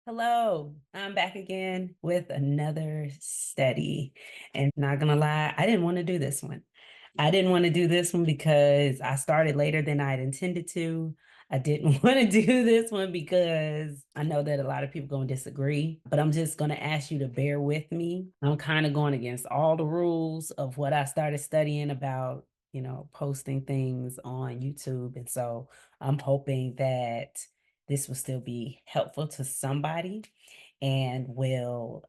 Hello, I'm back again with another study. And not gonna lie, I didn't want to do this one. I didn't want to do this one because I started later than I'd intended to. I didn't want to do this one because I know that a lot of people going to disagree, but I'm just going to ask you to bear with me. I'm kind of going against all the rules of what I started studying about, posting things on YouTube. And so I'm hoping that this will still be helpful to somebody and will,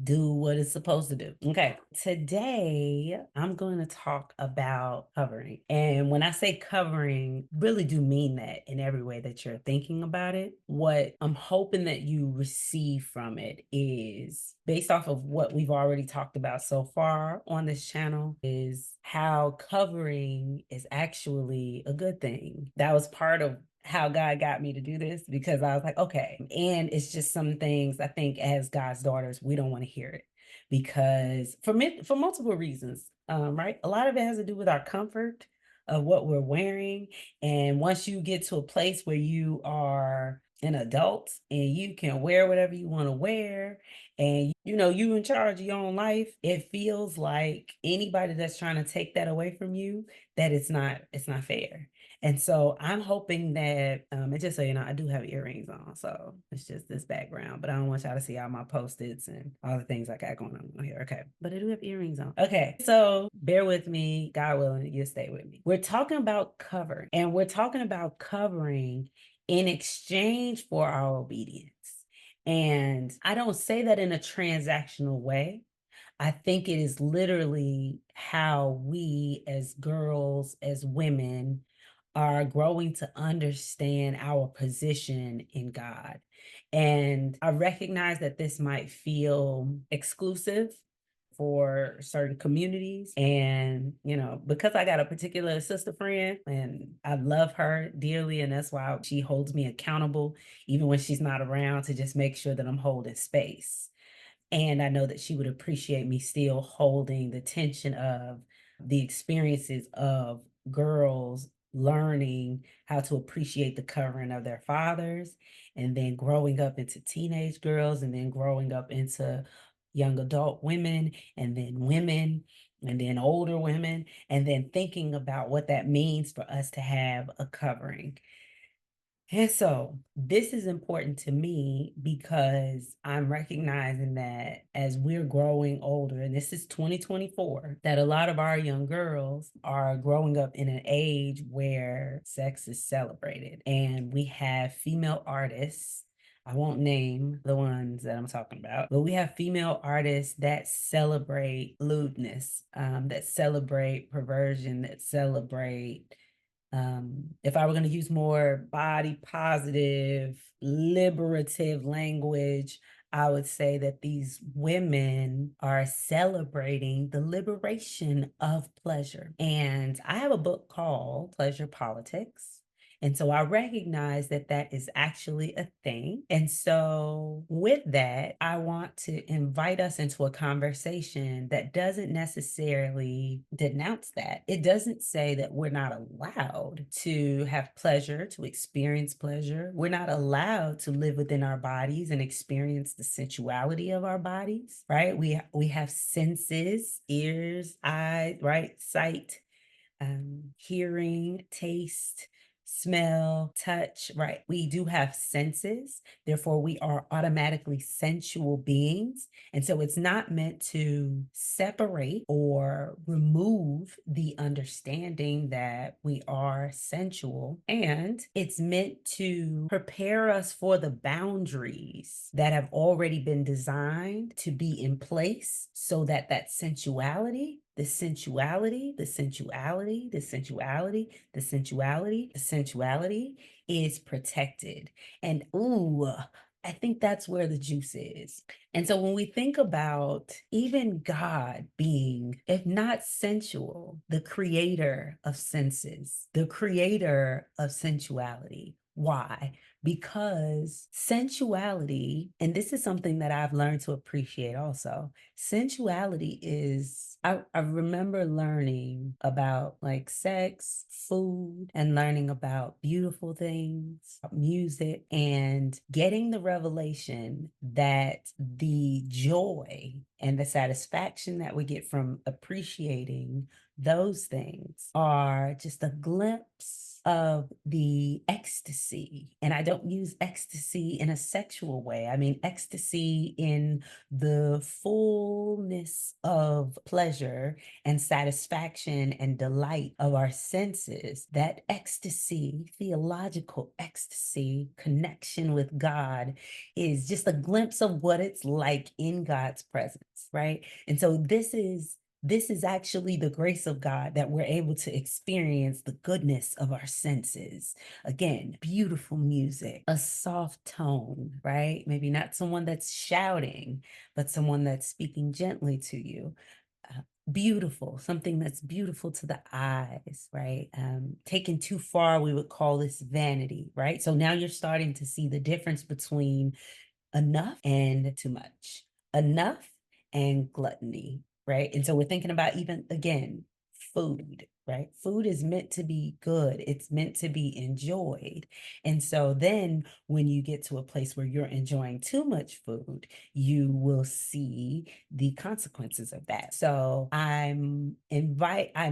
do what it's supposed to do. Okay. Today, I'm going to talk about covering. And when I say covering, really do mean that in every way that you're thinking about it. What I'm hoping that you receive from it is based off of what we've already talked about so far on this channel is how covering is actually a good thing. That was part of how God got me to do this because I was like, okay. And it's just some things I think as God's daughters, we don't want to hear it because for multiple reasons, right? A lot of it has to do with our comfort of what we're wearing. And once you get to a place where you are an adult and you can wear whatever you want to wear and you in charge of your own life, it feels like anybody that's trying to take that away from you, that it's not fair. And so I'm hoping that, and just so you know, I do have earrings on, so it's just this background, but I don't want y'all to see all my post-its and all the things I got going on here. Okay, but I do have earrings on. Okay, so bear with me, God willing, you'll stay with me. We're talking about covering, and we're talking about covering in exchange for our obedience. And I don't say that in a transactional way. I think it is literally how we as girls, as women, are growing to understand our position in God. And I recognize that this might feel exclusive for certain communities. And, because I got a particular sister friend and I love her dearly, and that's why she holds me accountable, even when she's not around, to just make sure that I'm holding space. And I know that she would appreciate me still holding the tension of the experiences of girls learning how to appreciate the covering of their fathers, and then growing up into teenage girls, and then growing up into young adult women, and then older women, and then thinking about what that means for us to have a covering. And so this is important to me because I'm recognizing that as we're growing older, and this is 2024, that a lot of our young girls are growing up in an age where sex is celebrated. And we have female artists. I won't name the ones that I'm talking about, but we have female artists that celebrate lewdness, that celebrate perversion, that celebrate if I were going to use more body positive, liberative language, I would say that these women are celebrating the liberation of pleasure. And I have a book called Pleasure Politics. And so I recognize that that is actually a thing. And so with that, I want to invite us into a conversation that doesn't necessarily denounce that. It doesn't say that we're not allowed to have pleasure, to experience pleasure. We're not allowed to live within our bodies and experience the sensuality of our bodies, right? We have senses, ears, eyes, right? Sight, hearing, taste, smell, touch, right? We do have senses. Therefore, we are automatically sensual beings. And so it's not meant to separate or remove the understanding that we are sensual. And it's meant to prepare us for the boundaries that have already been designed to be in place so that that sensuality, the sensuality, the sensuality, the sensuality, the sensuality, the sensuality is protected. And I think that's where the juice is. And so when we think about even God being, if not sensual, the creator of senses, the creator of sensuality. Why? because sensuality, and this is something that I've learned to appreciate also. Sensuality is, I remember learning about like sex, food, and learning about beautiful things, music, and getting the revelation that the joy and the satisfaction that we get from appreciating those things are just a glimpse of the ecstasy. And I don't use ecstasy in a sexual way. I mean, ecstasy in the fullness of pleasure and satisfaction and delight of our senses. That ecstasy, theological ecstasy, connection with God is just a glimpse of what it's like in God's presence, right? And so this is actually the grace of God that we're able to experience the goodness of our senses. Again, beautiful music, a soft tone, right? Maybe not someone that's shouting, but someone that's speaking gently to you. Beautiful, something that's beautiful to the eyes, right? Taken too far, we would call this vanity, right? So now you're starting to see the difference between enough and too much, enough and gluttony, right? And so we're thinking about even again, food, right? Food is meant to be good, it's meant to be enjoyed. And so then when you get to a place where you're enjoying too much food, you will see the consequences of that. So I'm embracing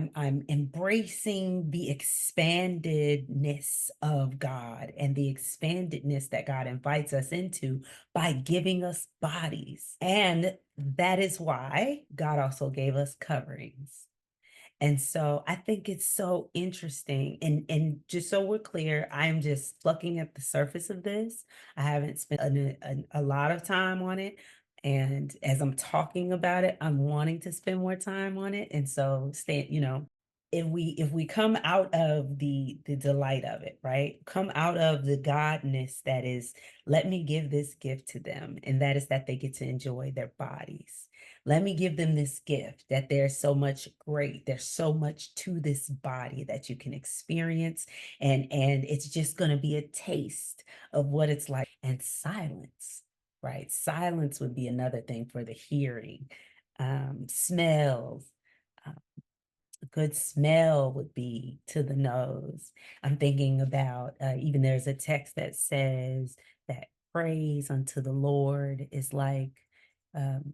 the expandedness of God and the expandedness that God invites us into by giving us bodies. And that is why God also gave us coverings. And so I think it's so interesting. And just so we're clear, I'm just plucking at the surface of this. I haven't spent a lot of time on it. And as I'm talking about it, I'm wanting to spend more time on it. And so stay, if we come out of the delight of it, right? Come out of the godness that is, let me give this gift to them, and that is that they get to enjoy their bodies. Let me give them this gift that there's so much great, there's so much to this body that you can experience, and it's just going to be a taste of what it's like. And silence, right? Silence would be another thing for the hearing. Smells, a good smell would be to the nose. I'm thinking about even there's a text that says that praise unto the Lord is like um,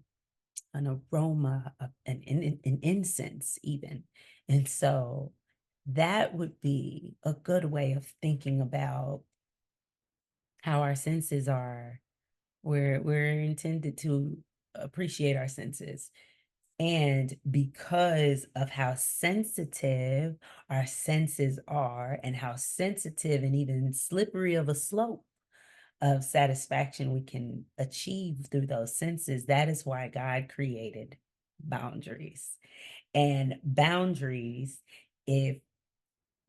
an aroma, an incense, even. And so that would be a good way of thinking about how our senses are. We're intended to appreciate our senses. And because of how sensitive our senses are, and how sensitive and even slippery of a slope of satisfaction we can achieve through those senses, that is why God created boundaries. And if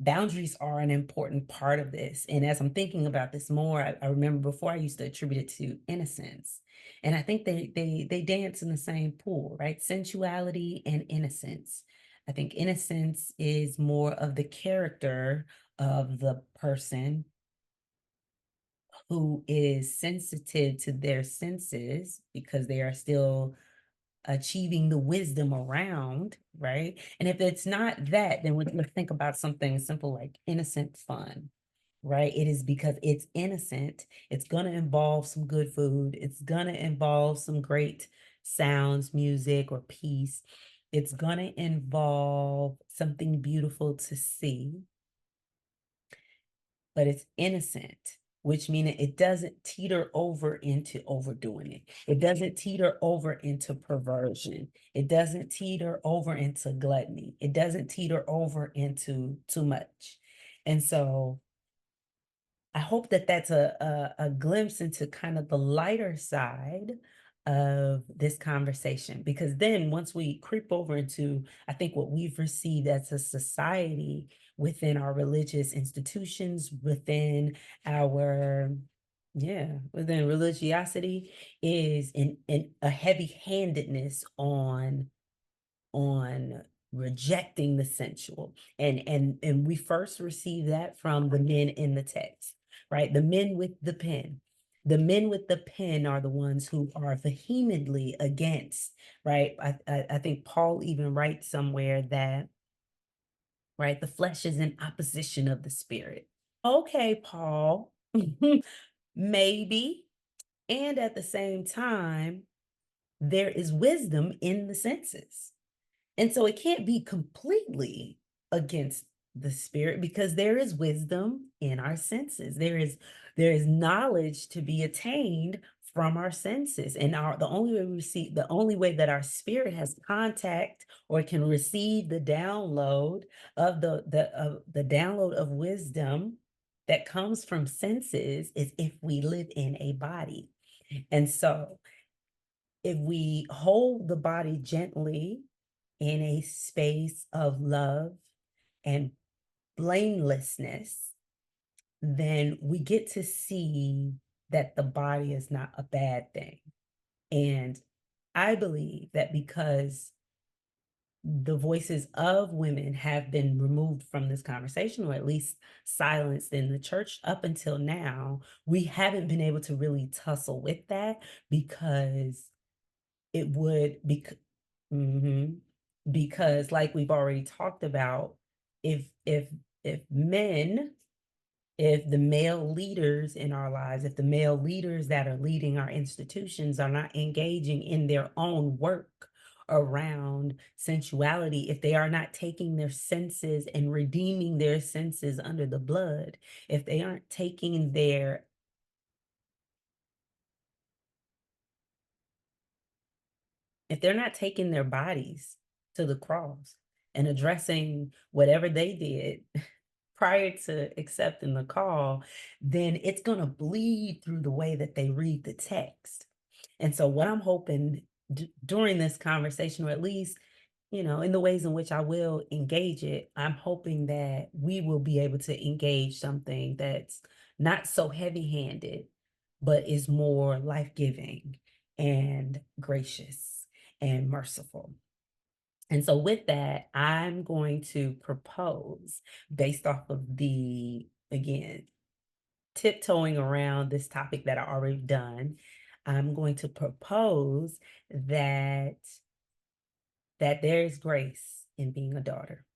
boundaries are an important part of this. And as I'm thinking about this more, I remember before I used to attribute it to innocence. And I think they dance in the same pool, right? Sensuality and innocence. I think innocence is more of the character of the person who is sensitive to their senses because they are still achieving the wisdom around, right? And if it's not that, then let's think about something simple like innocent fun, right? It is because it's innocent. It's going to involve some good food. It's going to involve some great sounds, music, or peace. It's going to involve something beautiful to see, but it's innocent, which means it doesn't teeter over into overdoing it. It doesn't teeter over into perversion. It doesn't teeter over into gluttony. It doesn't teeter over into too much. And so I hope that that's a glimpse into kind of the lighter side of this conversation, because then once we creep over into, I think, what we've received as a society within our religious institutions, within our, yeah, within religiosity, is in a heavy-handedness on rejecting the sensual. And we first receive that from the men in the text. right? The men with the pen. The men with the pen are the ones who are vehemently against, right? I think Paul even writes somewhere that, right, the flesh is in opposition of the spirit. Okay, Paul, maybe. And at the same time, there is wisdom in the senses. And so it can't be completely against the spirit because there is wisdom in our senses. There is knowledge to be attained from our senses. And the only way that our spirit has contact or can receive the download of the download of wisdom that comes from senses is if we live in a body. And so if we hold the body gently in a space of love and blamelessness, then we get to see that the body is not a bad thing. And I believe that because the voices of women have been removed from this conversation, or at least silenced in the church up until now, we haven't been able to really tussle with that because it would be mm-hmm, because like we've already talked about, if men, if the male leaders in our lives, if the male leaders that are leading our institutions are not engaging in their own work around sensuality, if they are not taking their senses and redeeming their senses under the blood, if they aren't taking their if they're not taking their bodies to the cross and addressing whatever they did prior to accepting the call, then it's going to bleed through the way that they read the text. And so, what I'm hoping during this conversation, or at least, in the ways in which I will engage it, I'm hoping that we will be able to engage something that's not so heavy handed, but is more life giving and gracious and merciful. And so, with that, I'm going to propose, based off of again, tiptoeing around this topic that I already done, I'm going to propose that there is grace in being a daughter.